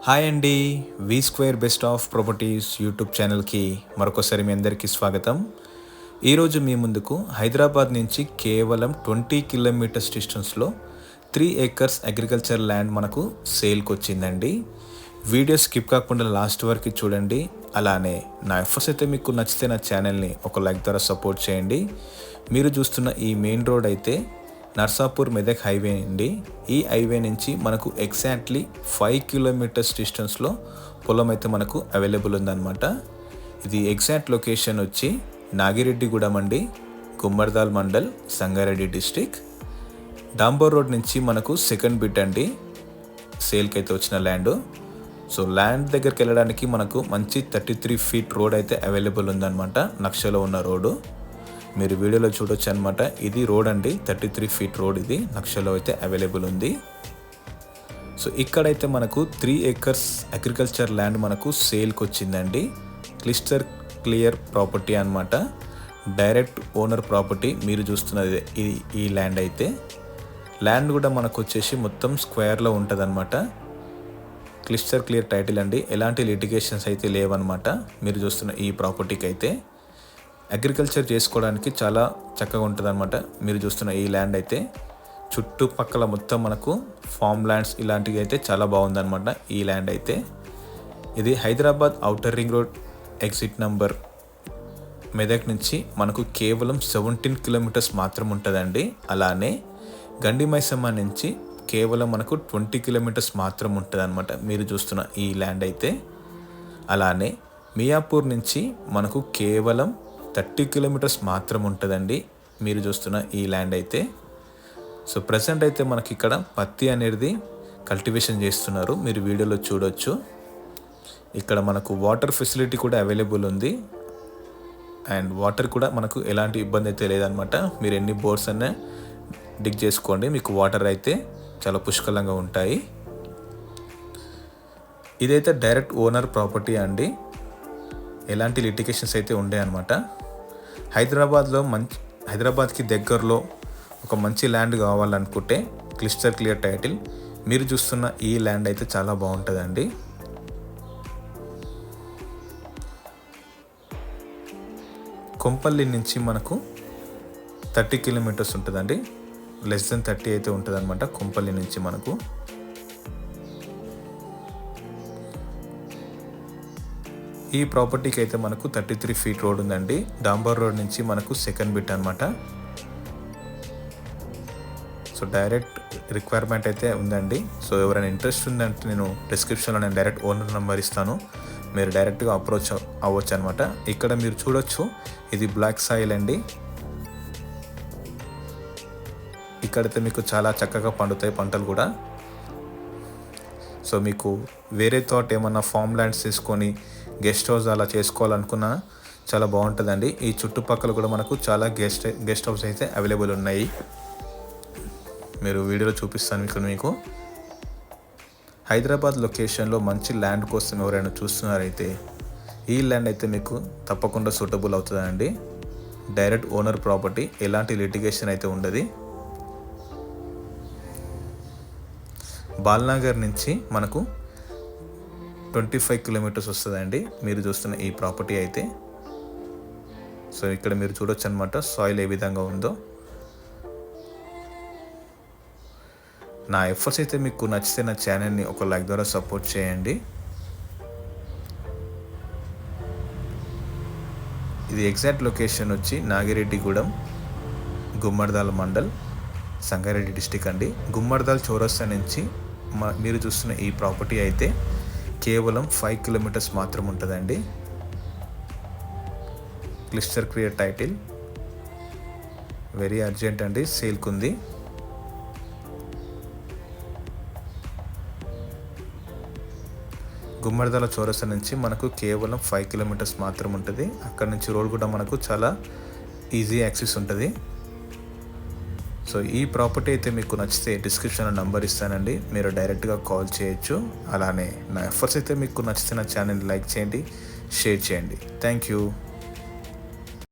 Hi అండి. V square best of properties YouTube ఛానల్కి మరొకసారి మీ అందరికీ స్వాగతం. ఈరోజు మీ ముందుకు హైదరాబాద్ నుంచి కేవలం 20 కిలోమీటర్స్ డిస్టెన్స్లో 3 ఏకర్స్ అగ్రికల్చర్ ల్యాండ్ మనకు సేల్కి వచ్చిందండి. వీడియో స్కిప్ కాకుండా లాస్ట్ వరకు చూడండి. అలానే నా ఎఫర్ట్స్ అయితే మీకు నచ్చితే నా ఛానల్ని ఒక లైక్ ద్వారా సపోర్ట్ చేయండి. మీరు చూస్తున్న ఈ మెయిన్ రోడ్ అయితే నర్సాపూర్ మెదక్ హైవే అండి. ఈ హైవే నుంచి మనకు ఎగ్జాక్ట్లీ 5 కిలోమీటర్స్ డిస్టెన్స్లో పొలం అయితే మనకు అవైలబుల్ ఉందన్నమాట. ఇది ఎగ్జాక్ట్ లొకేషన్ వచ్చి నాగిరెడ్డిగూడెం అండి, గుమ్మర్దాల్ మండల్, సంగారెడ్డి డిస్టిక్. డాంబర్ రోడ్ నుంచి మనకు సెకండ్ బిట్ అండి సేల్కి అయితే వచ్చిన ల్యాండ్. సో ల్యాండ్ దగ్గరికి వెళ్ళడానికి మనకు మంచి 33 ఫీట్ రోడ్ అయితే అవైలబుల్ ఉందన్నమాట. నక్షలో ఉన్న రోడ్డు మీరు వీడియోలో చూడొచ్చు అనమాట. ఇది రోడ్ అండి, 33 ఫీట్ రోడ్. ఇది నక్షలో అయితే అవైలబుల్ ఉంది. సో ఇక్కడైతే మనకు 3 ఏకర్స్ అగ్రికల్చర్ ల్యాండ్ మనకు సేల్కి వచ్చిందండి. క్లిస్టర్ క్లియర్ ప్రాపర్టీ అనమాట, డైరెక్ట్ ఓనర్ ప్రాపర్టీ. మీరు చూస్తున్నది ఈ ల్యాండ్ అయితే. ల్యాండ్ కూడా మనకు వచ్చేసి మొత్తం స్క్వేర్లో ఉంటుంది అనమాట. క్లిస్టర్ క్లియర్ టైటిల్ అండి, ఎలాంటి లిటిగేషన్స్ అయితే లేవన్నమాట. మీరు చూస్తున్న ఈ ప్రాపర్టీకి అయితే అగ్రికల్చర్ చేసుకోవడానికి చాలా చక్కగా ఉంటుంది అనమాట. మీరు చూస్తున్న ఈ ల్యాండ్ అయితే చుట్టుపక్కల మొత్తం మనకు ఫామ్ ల్యాండ్స్ ఇలాంటివి అయితే చాలా బాగుందన్నమాట. ఈ ల్యాండ్ అయితే ఇది Hyderabad outer ring road exit number Medak నుంచి మనకు కేవలం 17 కిలోమీటర్స్ మాత్రం ఉంటుందండి. అలానే గండి మైసమ్మ నుంచి కేవలం మనకు 20 కిలోమీటర్స్ మాత్రం ఉంటుంది అనమాట. మీరు చూస్తున్న ఈ ల్యాండ్ అయితే. అలానే మియాపూర్ నుంచి మనకు కేవలం 30 కిలోమీటర్స్ మాత్రం ఉంటుందండి. మీరు చూస్తున్న ఈ ల్యాండ్ అయితే. సో ప్రజెంట్ అయితే మనకి ఇక్కడ పత్తి అనేది కల్టివేషన్ చేస్తున్నారు, మీరు వీడియోలో చూడొచ్చు. ఇక్కడ మనకు వాటర్ ఫెసిలిటీ కూడా అవైలబుల్ ఉంది. అండ్ వాటర్ కూడా మనకు ఎలాంటి ఇబ్బంది అయితే లేదనమాట. మీరు ఎన్ని బోర్స్ అనే డిగ్ చేసుకోండి, మీకు వాటర్ అయితే చాలా పుష్కలంగా ఉంటాయి. ఇదైతే డైరెక్ట్ ఓనర్ ప్రాపర్టీ అండి, ఎలాంటి లిటిగేషన్స్ అయితే ఉండే అనమాట. హైదరాబాద్కి దగ్గరలో ఒక మంచి ల్యాండ్ కావాలనుకుంటే క్లిస్టర్ క్లియర్ టైటిల్. మీరు చూస్తున్న ఈ ల్యాండ్ అయితే చాలా బాగుంటుందండి. కొంపల్లి నుంచి మనకు 30 కిలోమీటర్స్ ఉంటుందండి, లెస్ దెన్ 30 అయితే ఉంటుంది అనమాట కొంపల్లి నుంచి మనకు. ఈ ప్రాపర్టీకి అయితే మనకు 33 ఫీట్ రోడ్ ఉందండి. డాంబర్ రోడ్ నుంచి మనకు సెకండ్ బిట్ అనమాట. సో డైరెక్ట్ రిక్వైర్మెంట్ అయితే ఉందండి. సో ఎవరైనా ఇంట్రెస్ట్ ఉందంటే నేను డిస్క్రిప్షన్లో నేను డైరెక్ట్ ఓనర్ నెంబర్ ఇస్తాను, మీరు డైరెక్ట్గా అప్రోచ్ అవ్వచ్చు అనమాట. ఇక్కడ మీరు చూడొచ్చు, ఇది బ్లాక్ సాయిల్ అండి. ఇక్కడైతే మీకు చాలా చక్కగా పండుతాయి పంటలు కూడా. సో మీకు వేరే థాట్ ఏమన్నా ఫామ్ ల్యాండ్స్ తీసుకొని గెస్ట్ హౌస్ అలా చేసుకోవాలనుకున్నా చాలా బాగుంటుందండి. ఈ చుట్టుపక్కల కూడా మనకు చాలా గెస్ట్ హౌస్ అయితే అవైలబుల్ ఉన్నాయి, మీరు వీడియోలో చూపిస్తాను ఇక్కడ మీకు. హైదరాబాద్ లొకేషన్లో మంచి ల్యాండ్ కోసం ఎవరైనా చూస్తున్నారైతే ఈ ల్యాండ్ అయితే మీకు తప్పకుండా సూటబుల్ అవుతుందండి. డైరెక్ట్ ఓనర్ ప్రాపర్టీ, ఎలాంటి లిటిగేషన్ అయితే ఉండదు. బాల్నగర్ నుంచి మనకు 25 కిలోమీటర్స్ వస్తుందండి. మీరు చూస్తున్న ఈ ప్రాపర్టీ అయితే. సో ఇక్కడ మీరు చూడొచ్చు అనమాట సాయిల్ ఏ విధంగా ఉందో. నా ఎఫర్ట్స్ అయితే మీకు నచ్చితే నా ఛానల్ని ఒక లైక్ ద్వారా సపోర్ట్ చేయండి. ఇది ఎగ్జాక్ట్ లొకేషన్ వచ్చి నాగిరెడ్డిగూడెం, గుమ్మర్దాల్ మండల్, సంగారెడ్డి డిస్టిక్ అండి. గుమ్మర్దాల్ చౌరస్తా నుంచి మీరు చూస్తున్న ఈ ప్రాపర్టీ అయితే కేవలం 5 కిలోమీటర్స్ మాత్రం ఉంటుందండి. క్లిస్టర్ క్లియర్ టైటిల్, వెరీ అర్జెంట్ అండి, సేల్కి ఉంది. గుమ్మడిదల చౌరస్తా నుంచి మనకు కేవలం 5 కిలోమీటర్స్ మాత్రం ఉంటుంది. అక్కడ నుంచి రోడ్ కూడా మనకు చాలా ఈజీ యాక్సెస్ ఉంటుంది. సో ఈ ప్రాపర్టీ అయితే మీకు నచ్చితే డిస్క్రిప్షన్లో నంబర్ ఇస్తానండి, మీరు డైరెక్ట్గా కాల్ చేయొచ్చు. అలానే నా ఎఫర్ట్స్ అయితే మీకు నచ్చితే నా ఛానల్ లైక్ చేయండి, షేర్ చేయండి. Thank you.